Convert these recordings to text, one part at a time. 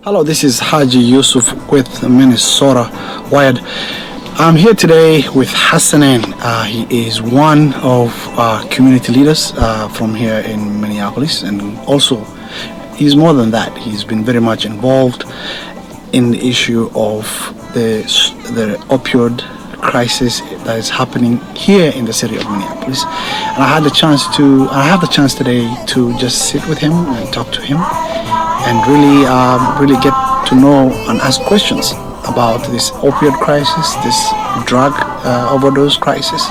Hello, this is Haji Yussuf with Minnesota Wired. I'm here today with Hassanin. He is one of community leaders from here in Minneapolis, and also he's more than that. He's been very much involved in the issue of the opioid crisis that is happening here in the city of Minneapolis. And I have the chance today to just sit with him and talk to him and really get to know and ask questions about this opioid crisis, this drug overdose crisis,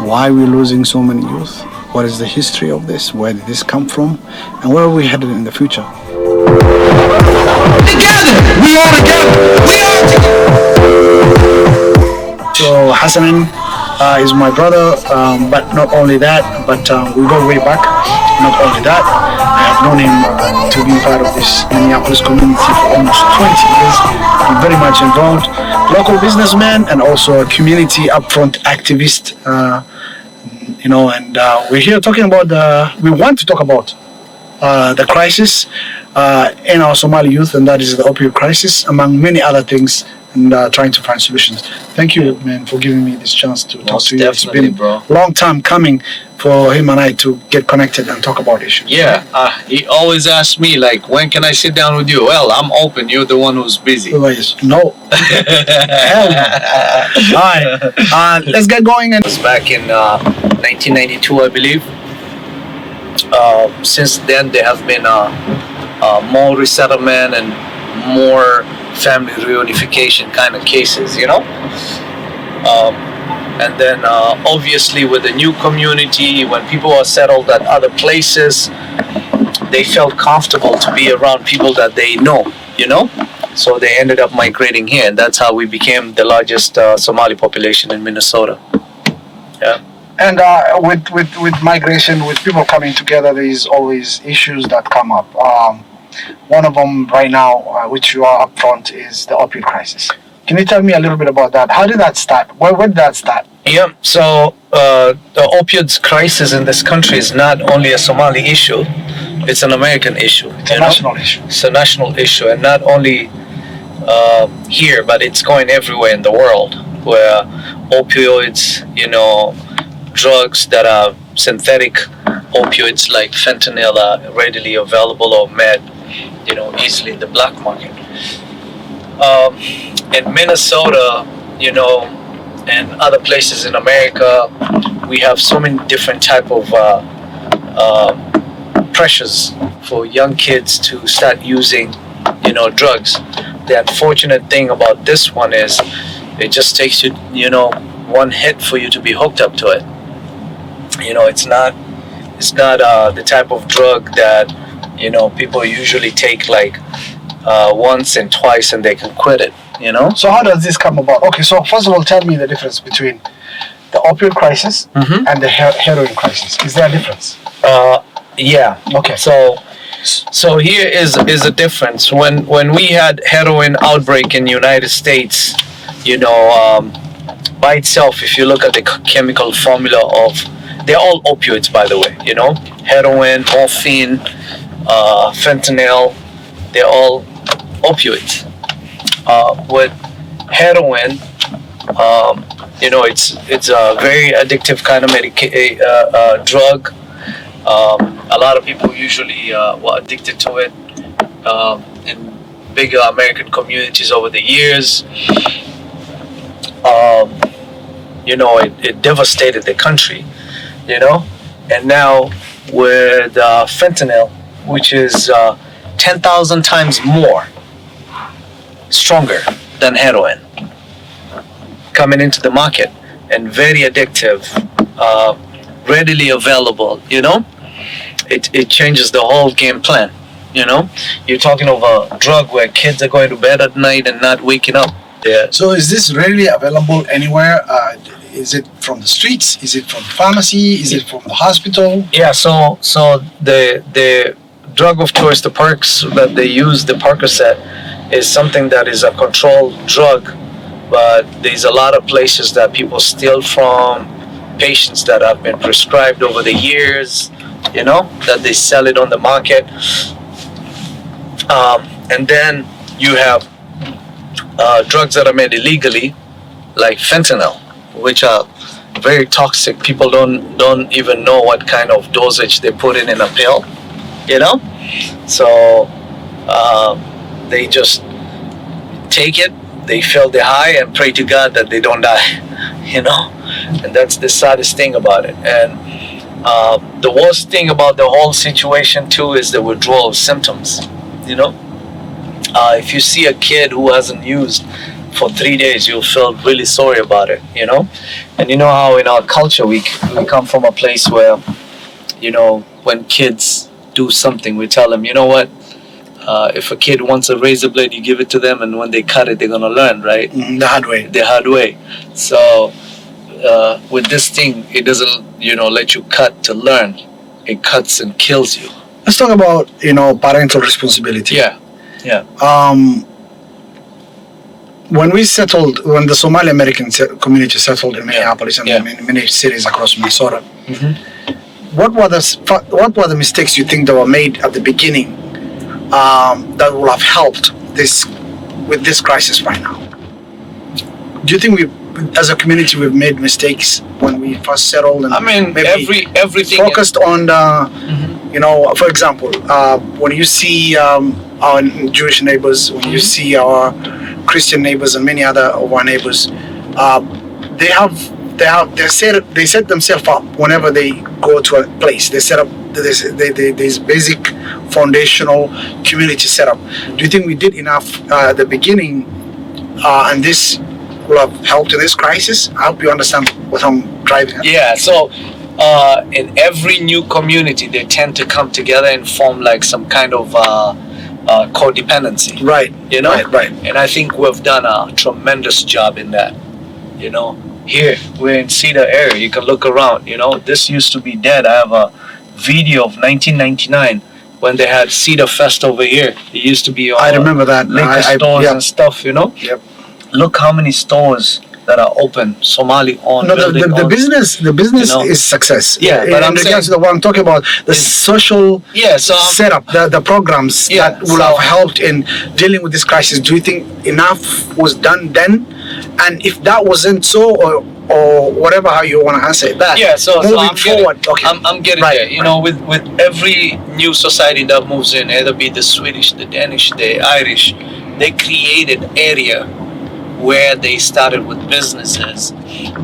why we're losing so many youth, what is the history of this, where did this come from, and where are we headed in the future. Together! We are together! We are together! So Hassanin is my brother, but not only that, but we go way back. Not only that, I have known him to be part of this Minneapolis community for almost 20 years. I'm very much involved, local businessman and also a community upfront activist. And we're here talking about we want to talk about the crisis in our Somali youth, and that is the opioid crisis, among many other things, and trying to find solutions. Thank you, man, for giving me this chance to talk to you. It's been a long time coming for him and I to get connected and talk about issues. Yeah, he always asks me, like, when can I sit down with you? Well, I'm open. You're the one who's busy. No. Hell no. All right, let's get going. It was back in 1992, I believe. Since then, there have been more resettlement and more family reunification kind of cases, and then obviously with the new community, when people are settled at other places, they felt comfortable to be around people that they know, so they ended up migrating here, and that's how we became the largest Somali population in Minnesota. Yeah. And with migration, with people coming together, there is always issues that come up. One of them right now, which you are up front, is the opioid crisis. Can you tell me a little bit about that? How did that start? Where did that start? Yeah, so the opioids crisis in this country is not only a Somali issue, it's an American issue. It's a national issue. It's a national issue, and not only here, but it's going everywhere in the world, where opioids, drugs that are synthetic opioids like fentanyl are readily available or met, easily in the black market. In Minnesota, and other places in America, we have so many different type of pressures for young kids to start using, drugs. The unfortunate thing about this one is it just takes you, one hit for you to be hooked up to it. It's not the type of drug that, people usually take like once and twice and they can quit it, So how does this come about? Okay, so first of all, tell me the difference between the opioid crisis and the heroin crisis. Is there a difference? Yeah. Okay. So here is a difference. When we had heroin outbreak in the United States, by itself, if you look at the chemical formula of, they're all opioids, by the way, heroin, morphine, fentanyl, they're all opioids. With heroin, it's a very addictive kind of drug. A lot of people usually were addicted to it in bigger American communities over the years. It devastated the country, and now with fentanyl, which is 10,000 times more stronger than heroin, coming into the market and very addictive, readily available, it changes the whole game plan. You're talking of a drug where kids are going to bed at night and not waking up. Yeah. So is this readily available anywhere? Is it from the streets? Is it from the pharmacy? Is it from the hospital? Yeah, so the drug of choice, the perks that they use, the Percocet, is something that is a controlled drug, but there's a lot of places that people steal from, patients that have been prescribed over the years, that they sell it on the market. And then you have drugs that are made illegally, like fentanyl, which are very toxic. People don't even know what kind of dosage they put in a pill, you know. So they just take it, they feel the high, and pray to God that they don't die, you know. And that's the saddest thing about it. And the worst thing about the whole situation too is the withdrawal of symptoms, you know. If you see a kid who hasn't used for 3 days, you'll feel really sorry about it, you know. And you know how in our culture we come from a place where, you know, when kids do something, we tell them, you know what, if a kid wants a razor blade, you give it to them, and when they cut it, they're gonna learn, right? The hard way. The hard way. So with this thing, it doesn't, you know, let you cut to learn. It cuts and kills you. Let's talk about, you know, parental responsibility. Yeah. When the Somali American community settled in Minneapolis and many cities across Minnesota, what were the mistakes you think that were made at the beginning that would have helped with this crisis right now? Do you think as a community, we've made mistakes when we first settled? And I mean, maybe everything focused on the, you know, for example, when you see our Jewish neighbors, when you see our Christian neighbors and many other of our neighbors, they set themselves up whenever they go to a place. They set up this basic foundational community setup. Do you think we did enough at the beginning, and this will have helped in this crisis? I hope you understand what I'm driving at. Yeah, so in every new community, they tend to come together and form like some kind of codependency. Right. You know? Right. And I think we've done a tremendous job in that. You know, here, we're in Cedar area. You can look around, you know, this used to be dead. I have a video of 1999 when they had Cedar Fest over here. It used to be all I remember that. liquor stores and stuff, you know? Yep. Look how many stores that are open, Somali owned. No, the business you know? is success. Yeah, but in regards to what I'm talking about, the social setup, the programs that will have helped in dealing with this crisis. Do you think enough was done then? And if that wasn't so, or whatever, how you want to answer that? Yeah, so moving I'm forward. I'm getting there. You know, with every new society that moves in, either be the Swedish, the Danish, the Irish, they created area where they started with businesses,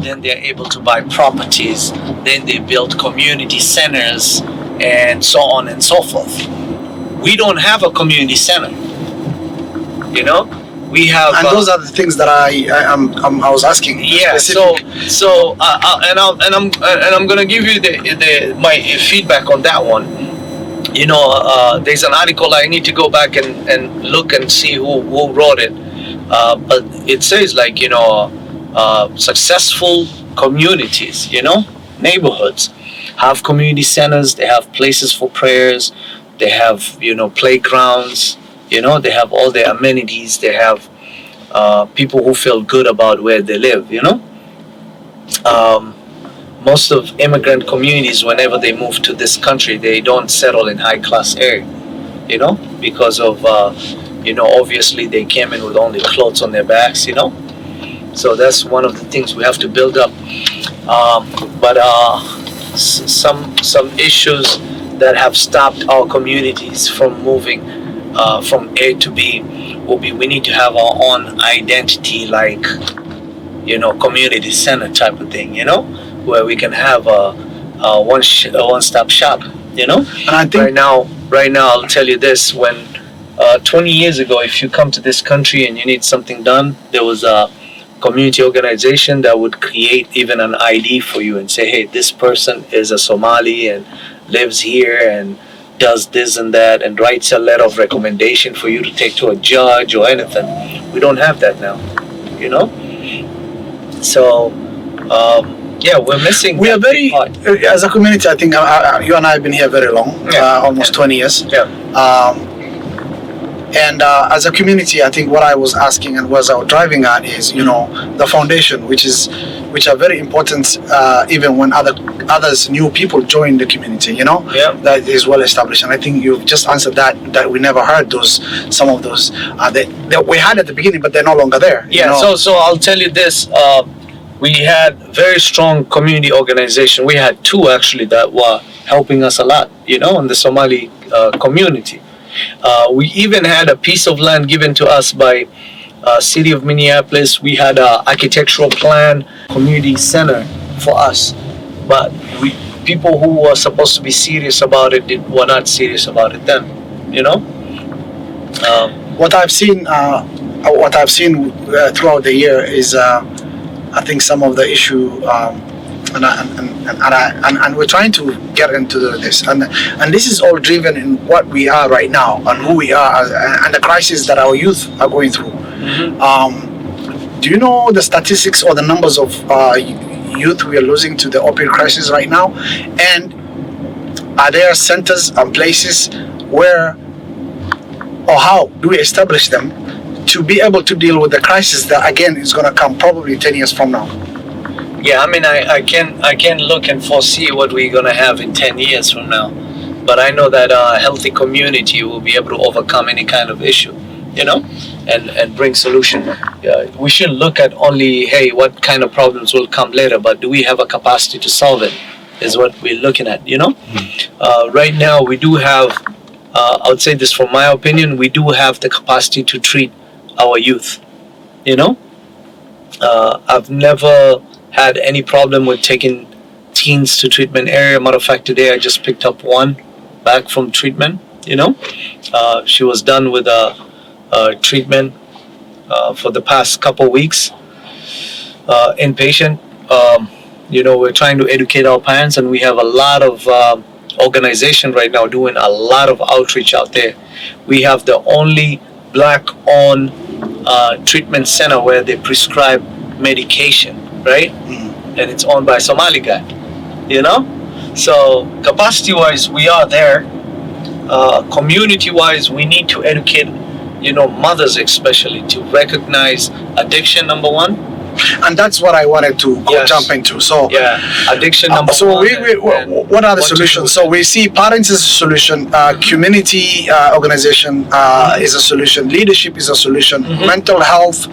then they're able to buy properties, then they build community centers, and so on and so forth. We don't have a community center, you know. We have, and those are the things that I was asking. Yeah. So I'm gonna give you my feedback on that one. You know, there's an article I need to go back and look and see who wrote it. But it says, like, you know, successful communities, you know, neighborhoods have community centers, they have places for prayers, they have, you know, playgrounds, you know, they have all their amenities, they have people who feel good about where they live, you know. Most of immigrant communities, whenever they move to this country, they don't settle in high class area, you know, because of you know, obviously they came in with only clothes on their backs, you know. So that's one of the things we have to build up. But some issues that have stopped our communities from moving from A to B will be, we need to have our own identity, like, you know, community center type of thing, you know, where we can have a one-stop shop, you know. And I think right now I'll tell you this, when 20 years ago, if you come to this country and you need something done, there was a community organization that would create even an ID for you and say, hey, this person is a Somali and lives here and does this and that, and writes a letter of recommendation for you to take to a judge or anything. We don't have that now, you know. So yeah, we're missing. We are very, as a community, I think you and I have been here very long, almost 20 years. And as a community, I think what I was asking and was I was driving at is, you know, the foundation, which is which are very important even when others new people join the community. Yeah. That is well established, and I think you've just answered that we never heard some of those that we had at the beginning, but they're no longer there. Yeah. So I'll tell you this. We had very strong community organization. We had two actually that were helping us a lot, in the Somali community. We even had a piece of land given to us by city of Minneapolis. We had a architectural plan, community center for us, but people who were supposed to be serious about it were not serious about it then. What I've seen throughout the year is I think some of the issue, and we're trying to get into this, and this is all driven in what we are right now and who we are and the crisis that our youth are going through. Mm-hmm. Do you know the statistics or the numbers of youth we are losing to the opioid crisis right now? And are there centers and places where, or how do we establish them to be able to deal with the crisis that again is going to come probably 10 years from now? Yeah, I mean, I can look and foresee what we're gonna have in 10 years from now, but I know that a healthy community will be able to overcome any kind of issue, and bring solution. We shouldn't look at only, hey, what kind of problems will come later, but do we have a capacity to solve it? Is what we're looking at. Right now we do have. I would say this from my opinion, we do have the capacity to treat our youth. I've never had any problem with taking teens to treatment area. Matter of fact, today I just picked up one back from treatment. She was done with a treatment for the past couple weeks, inpatient. We're trying to educate our parents, and we have a lot of organization right now doing a lot of outreach out there. We have the only black-owned treatment center where they prescribe medication, right? And it's owned by a Somali guy, So capacity-wise, we are there. Community-wise, we need to educate, mothers especially, to recognize addiction, number one. And that's what I wanted to jump into. So addiction number one. What are the solutions? So we see parents is a solution, community organization is a solution, leadership is a solution, mental health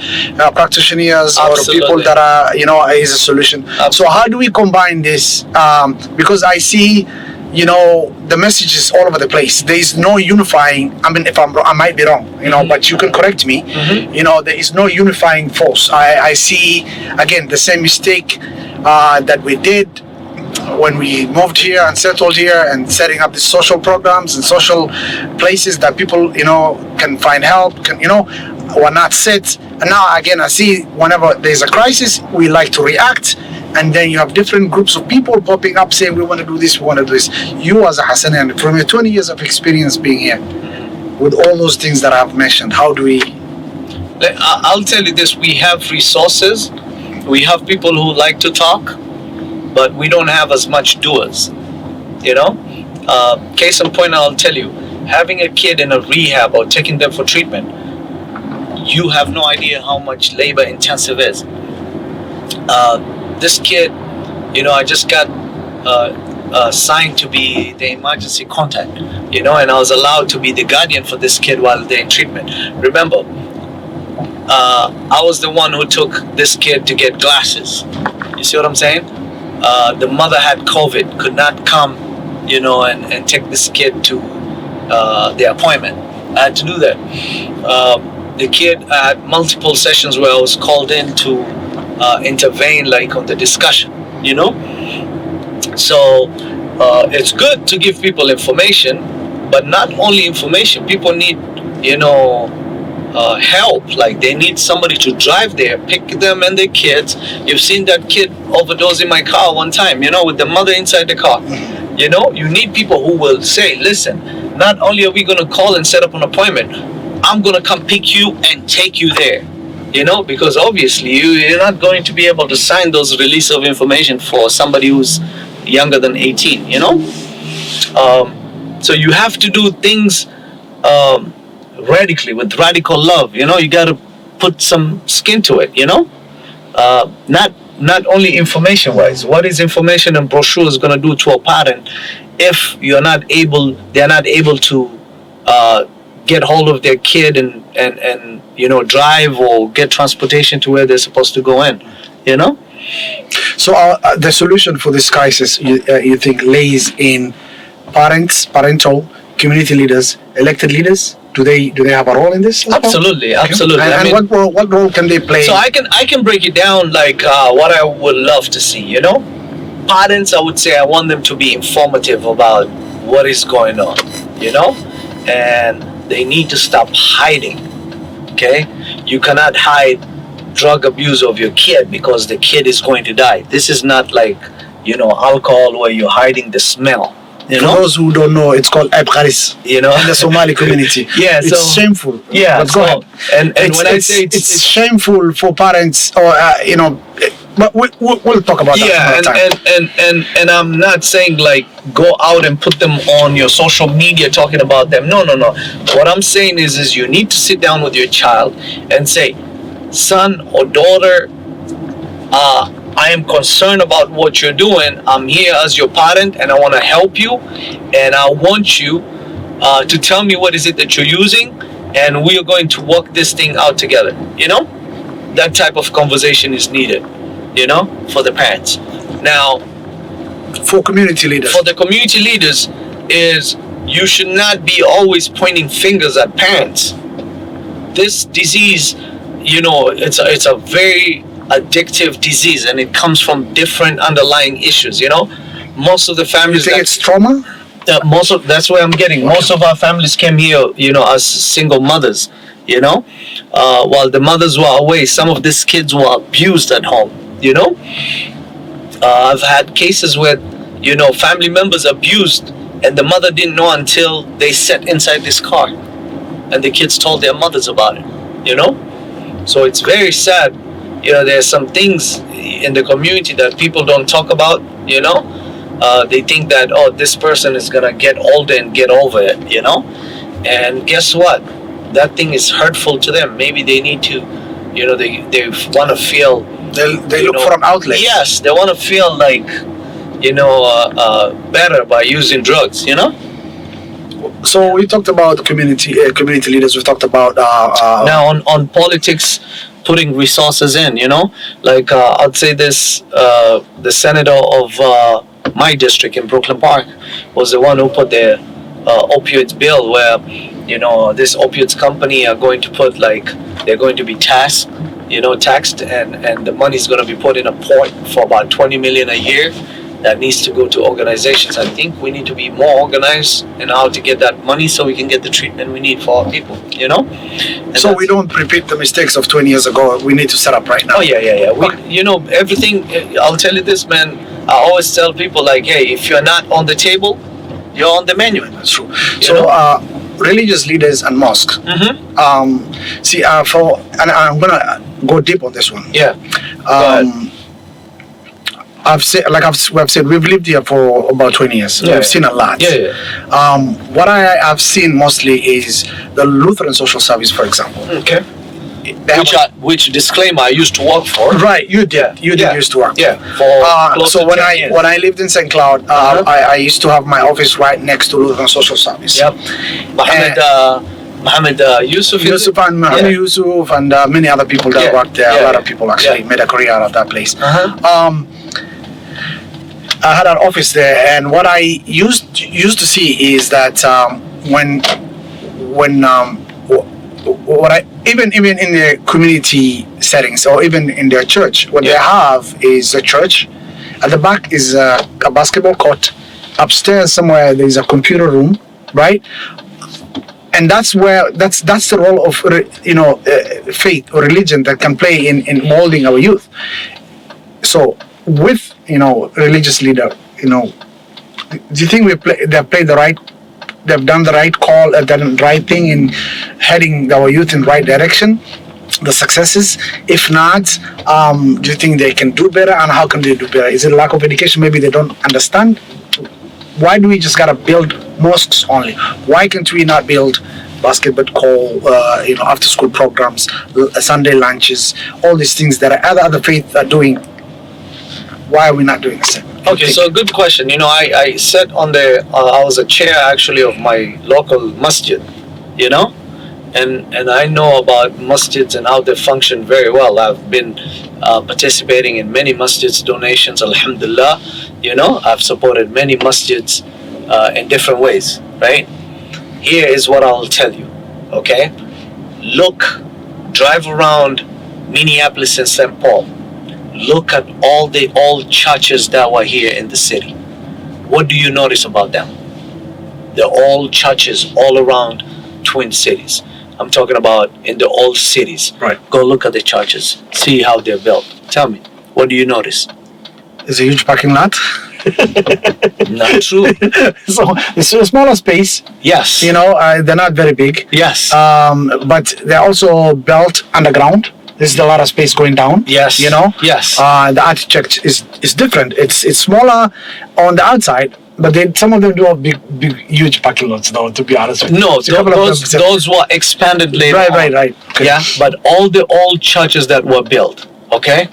practitioners or people that are is a solution. Absolutely. So how do we combine this? Because I see the message is all over the place. There is no unifying. I mean, if I might be wrong, but you can correct me. There is no unifying force. I see again the same mistake that we did when we moved here and settled here and setting up the social programs and social places that people can find help. Were not set. And now again, I see whenever there's a crisis, we like to react. And then you have different groups of people popping up saying, we want to do this, we want to do this. You as a Hassanan, from your 20 years of experience being here, with all those things that I've mentioned, how do we... I'll tell you this, we have resources, we have people who like to talk, but we don't have as much doers, Case in point, I'll tell you, having a kid in a rehab or taking them for treatment, you have no idea how much labor intensive is. This kid, I just got assigned to be the emergency contact, and I was allowed to be the guardian for this kid while they're in treatment. Remember, I was the one who took this kid to get glasses. You see what I'm saying? The mother had COVID, could not come, and take this kid to the appointment. I had to do that. The kid had multiple sessions where I was called in to intervene, like on the discussion, So it's good to give people information, but not only information. People need, help. Like they need somebody to drive there, pick them and their kids. You've seen that kid overdose in my car one time, with the mother inside the car. You need people who will say, listen, not only are we going to call and set up an appointment, I'm going to come pick you and take you there. Because obviously you're not going to be able to sign those release of information for somebody who's younger than 18, So you have to do things radically, with radical love, you got to put some skin to it, not only information wise. What is information and brochures going to do to a parent if they're not able to get hold of their kid and drive or get transportation to where they're supposed to go in, So the solution for this crisis, you think, lays in parental, community leaders, elected leaders? Do they have a role in this? Absolutely. And what role can they play? So I can break it down like what I would love to see. Parents, I would say I want them to be informative about what is going on. And they need to stop hiding. Okay, you cannot hide drug abuse of your kid because the kid is going to die. This is not like alcohol where you're hiding the smell. For those who don't know, it's called Abkharis, in the Somali community. Yeah, it's shameful. Yeah, but go ahead. And when I say it's shameful for parents, or but we'll talk about that another time. And I'm not saying like go out and put them on your social media talking about them. No. What I'm saying is you need to sit down with your child and say, son or daughter, I am concerned about what you're doing. I'm here as your parent and I want to help you, and I want you to tell me what is it that you're using, and we are going to work this thing out together. That type of conversation is needed, for the parents. Now, for community leaders. For the community leaders is you should not be always pointing fingers at parents. This disease, it's a very addictive disease, and it comes from different underlying issues. Most of the families. You think it's trauma? That's where I'm getting. Most of our families came here, as single mothers. While the mothers were away, some of these kids were abused at home. I've had cases where family members abused, and the mother didn't know until they sat inside this car, and the kids told their mothers about it. So it's very sad. There's some things in the community that people don't talk about. They think that this person is gonna get older and get over it. And guess what? That thing is hurtful to them. Maybe they need to, they want to feel. They look for an outlet. Yes, they want to feel like, better by using drugs. So we talked about community leaders. We talked about now on politics, putting resources in. Like I'd say this: the senator of my district in Brooklyn Park was the one who put the opioids bill, where this opioids company are going to put they're going to be taxed, and the money is going to be put in a pot for about 20 million a year that needs to go to organizations. I think we need to be more organized in how to get that money so we can get the treatment we need for our people, And so we don't repeat the mistakes of 20 years ago. We need to set up right now. Oh, yeah. Everything, I'll tell you this, man. I always tell people hey, if you're not on the table, you're on the menu. That's true. Religious leaders and mosques. Mm-hmm. And I'm gonna go deep on this one. Yeah. I've said, we've lived here for about 20 years. Yeah. We've seen a lot. Yeah. What have seen mostly is the Lutheran Social Service, for example. Okay. Which disclaimer I used to work for. Right, you did. You did used to work. Yeah. So when I lived in St. Cloud, I used to have my office right next to Lutheran Social Service. Yep. Mohammed Yussuf. Mohammed Yussuf and many other people that worked there. A lot of people actually made a career out of that place. I had an office there, and what I used to see is that even in the community settings, or even in their church, what they have is a church. At the back is a basketball court. Upstairs somewhere there is a computer room, right? And that's the role of faith or religion that can play in molding our youth. So with religious leader, do you think they've done the right call, done the right thing in heading our youth in the right direction? The successes? If not, do you think they can do better, and how can they do better? Is it lack of education? Maybe they don't understand. Why do we just gotta build mosques only? Why can't we not build basketball, after school programs, Sunday lunches, all these things that other faiths are doing Why are we not doing the same? Okay, so good question. You know, I sat on the, I was a chair actually of my local masjid, you know, and I know about masjids and how they function very well. I've been participating in many masjids donations, alhamdulillah. You know, I've supported many masjids in different ways, right? Here is what I'll tell you, okay? Drive around Minneapolis and St. Paul. Look at all the old churches that were here in the city. What do you notice about them? The old churches all around Twin Cities. I'm talking about in the old cities. Right. Go look at the churches. See how they're built. Tell me, what do you notice? It's a huge parking lot. Not true. So it's a smaller space. Yes. You know, they're not very big. Yes. But they're also built underground. There's a lot of space going down. Yes. You know. Yes. The architecture is different. It's smaller on the outside, but some of them do have big, huge parking lots, though. To be honest with you. No, So a couple of them- those were expanded later on. Right. Okay. Yeah, but all the old churches that were built, okay?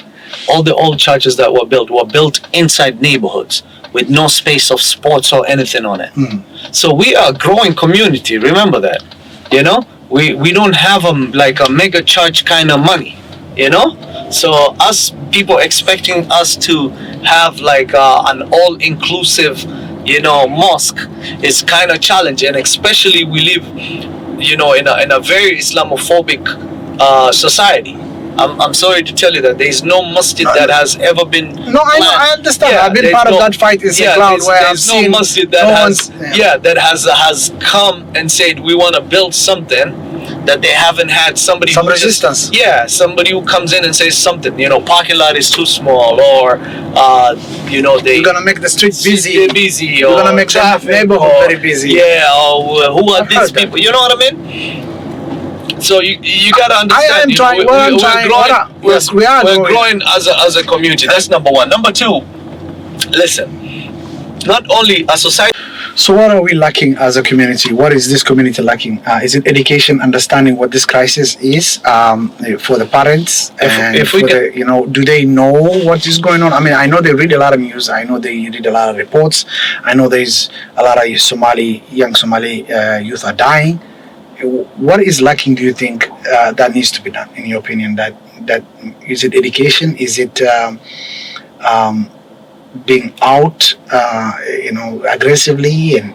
All the old churches that were built inside neighborhoods with no space of sports or anything on it. So we are a growing community, remember that. You know? We don't have like a mega church kind of money, you know? So us people expecting us to have like an all-inclusive, you know, mosque is kind of challenging, especially we live, you know, in a very Islamophobic society. I'm sorry to tell you that there is no masjid that has ever been. No, I understand. Yeah, I've been there's part no- of that fight in St. Cloud where I've there's seen no masjid that has come and said we want to build something that they haven't had somebody Some who just- resistance. somebody who comes in and says something, you know, parking lot is too small, or you know, you're gonna make the street busy. they're busy, You're or gonna make the traffic, neighborhood or- very busy. Yeah, or who are I've these heard that. people? You know what I mean? So you gotta understand. I am you know, trying. What I'm trying. Yes, we are We're growing. growing as a community. That's number one. Number two, listen. Not only a society. So what are we lacking as a community? What is this community lacking? Is it education, understanding what this crisis is for the parents? If we for can- the, you know, do they know what is going on? I mean, I know they read a lot of news. I know they read a lot of reports. I know there's a lot of young Somali youth are dying. What is lacking, do you think, that needs to be done, in your opinion? That is it education? Is it being out, you know, aggressively and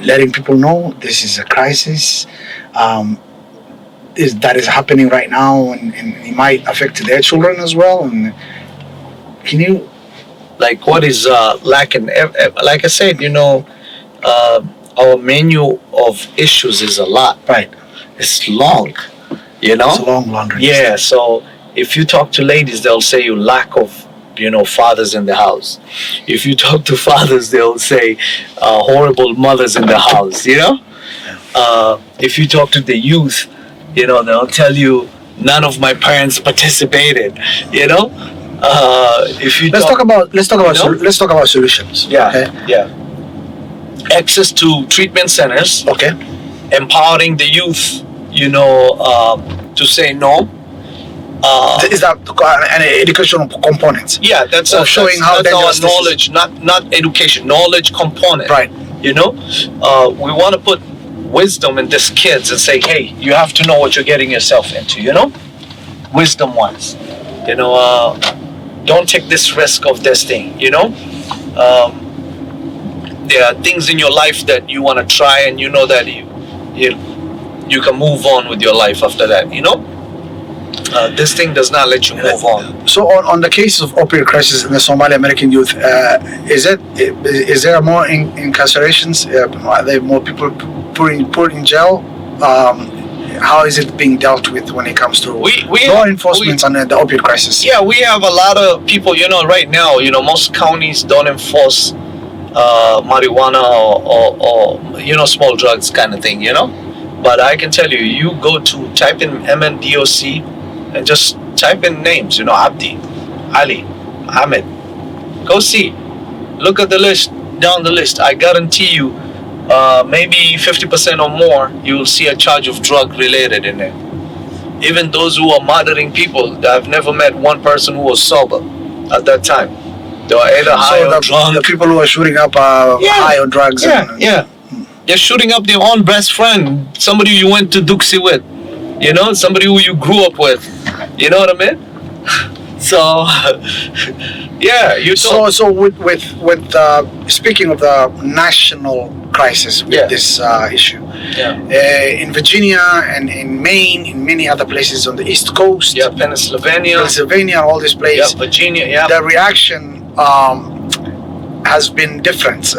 letting people know this is a crisis that is happening right now, and it might affect their children as well? And can you, Like what is lacking? Like I said, you know, our menu of issues is a lot. right? It's long, you know. It's a long laundry. Yeah, so if you talk to ladies, they'll say you lack of, you know, fathers in the house. If you talk to fathers, they'll say horrible mothers in the house, you know. If you talk to the youth, you know, they'll tell you none of my parents participated, you know. If you Let's talk about You know? solutions. yeah, Okay. yeah, access to treatment centers, Okay. empowering the youth, you know, to say no. Is that an educational component? Yeah, that's Of showing how that's our dangerous this is. knowledge, not education, knowledge component. Right. You know, we want to put wisdom in these kids and say, hey, you have to know what you're getting yourself into. You know, wisdom wise. You know, don't take this risk of this thing. You know, there are things in your life that you want to try, and you know that you can move on with your life after that. You know. This thing does not let you move on. So on the cases of opioid crisis in the Somali American youth, is there more incarcerations? Are there more people put in jail? How is it being dealt with when it comes to law enforcement and the opioid crisis? Yeah, we have a lot of people. You know, right now, you know, most counties don't enforce marijuana or you know, small drugs kind of thing. You know, but I can tell you, you go to type in MNDOC. And just type in names, you know, Abdi, Ali, Ahmed. Go see. Look at the list, down the list. I guarantee you, maybe 50% or more, you will see a charge of drug related in there. Even those who are murdering people, I've never met one person who was sober at that time. They were either high or drunk. The people who are shooting up are high on drugs. Yeah. They're shooting up their own best friend, somebody you went to Duxie with, you know, somebody who you grew up with. You know what I mean? So, yeah, you told. So with speaking of the national crisis with this issue, in Virginia and in Maine, in many other places on the East Coast, Pennsylvania, all these places, Virginia, the reaction has been different.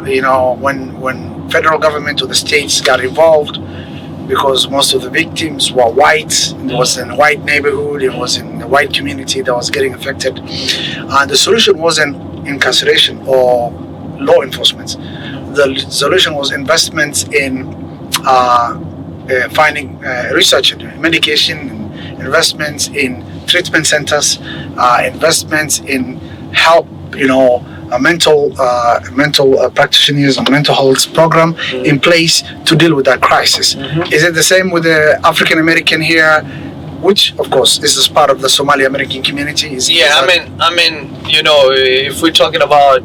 You know, when federal government or the states got involved, because most of the victims were white. It was in a white neighborhood. It was in a white community that was getting affected. And the solution wasn't incarceration or law enforcement. The solution was investments in finding research and medication, investments in treatment centers, investments in help, you know, mental practitioners and mental health program in place to deal with that crisis. Is it the same with the African American here, which of course is part of the Somali American community? I mean, you know, if we're talking about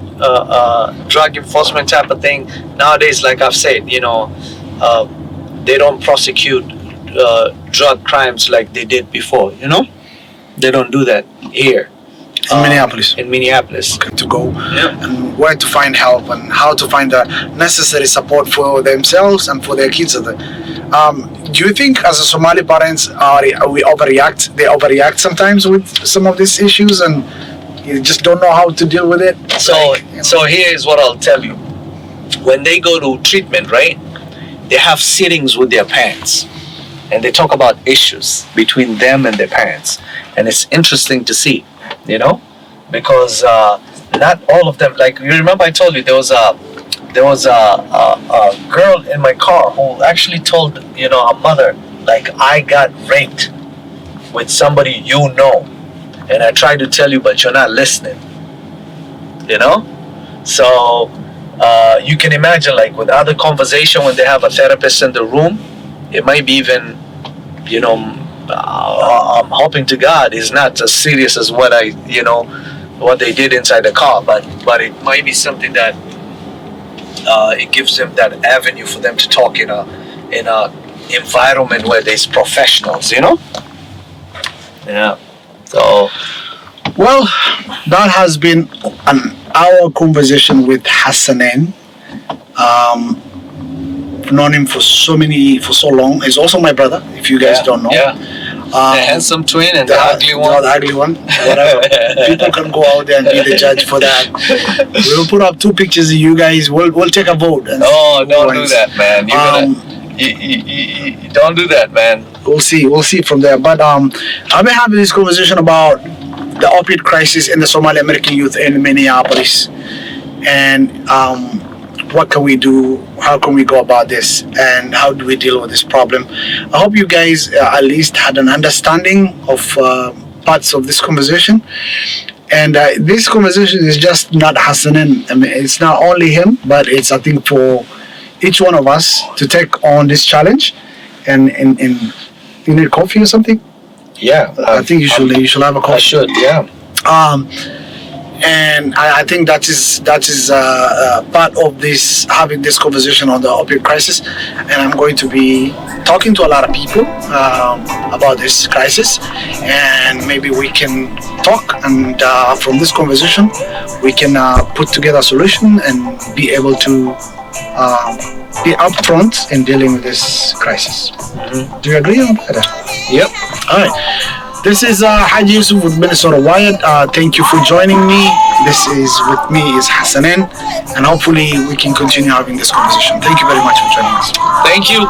drug enforcement type of thing nowadays, like I've said, you know, they don't prosecute drug crimes like they did before. You know, they don't do that here. In Minneapolis. In Minneapolis. To go and where to find help and how to find the necessary support for themselves and for their kids. Do you think as a Somali parents we overreact? They overreact sometimes with some of these issues and you just don't know how to deal with it? So here is what I'll tell you. When they go to treatment, right, they have sittings with their parents and they talk about issues between them and their parents. And it's interesting to see. You know, because not all of them. Like you remember, I told you there was a girl in my car who actually told her mother, like, I got raped with somebody you know, and I tried to tell you, but you're not listening. You know, so you can imagine, like with other conversation when they have a therapist in the room, it might be even, I'm hoping to God is not as serious as what what they did inside the car, but it might be something that it gives them that avenue for them to talk in a environment where there's professionals, Yeah. So, well, that has been our conversation with Hassanen. Known him for so long. He's also my brother, if you guys don't know. Yeah. The handsome twin and the ugly one. The ugly one. Whatever. People can go out there and be the judge for that. We'll put up 2 pictures of you guys. We'll take a vote. Oh, don't do that, man. You don't do that, man. We'll see from there. But I've been having this conversation about the opioid crisis in the Somali American youth in Minneapolis. And what can we do? How can we go about this? And how do we deal with this problem? I hope you guys at least had an understanding of parts of this conversation. And this conversation is just not Hassanen. I mean, it's not only him, but it's, I think, for each one of us to take on this challenge. And you need coffee or something? Yeah. I think you should have a coffee. I should, yeah. And I think that is part of this, having this conversation on the opioid crisis. And I'm going to be talking to a lot of people about this crisis, and maybe we can talk, and from this conversation we can put together a solution and be able to be upfront in dealing with this crisis. Mm-hmm. Do you agree on that? Yep. All right. This is Haji Yussuf with Minnesota Wired. Thank you for joining me. With me is Hassanen, and hopefully we can continue having this conversation. Thank you very much for joining us. Thank you.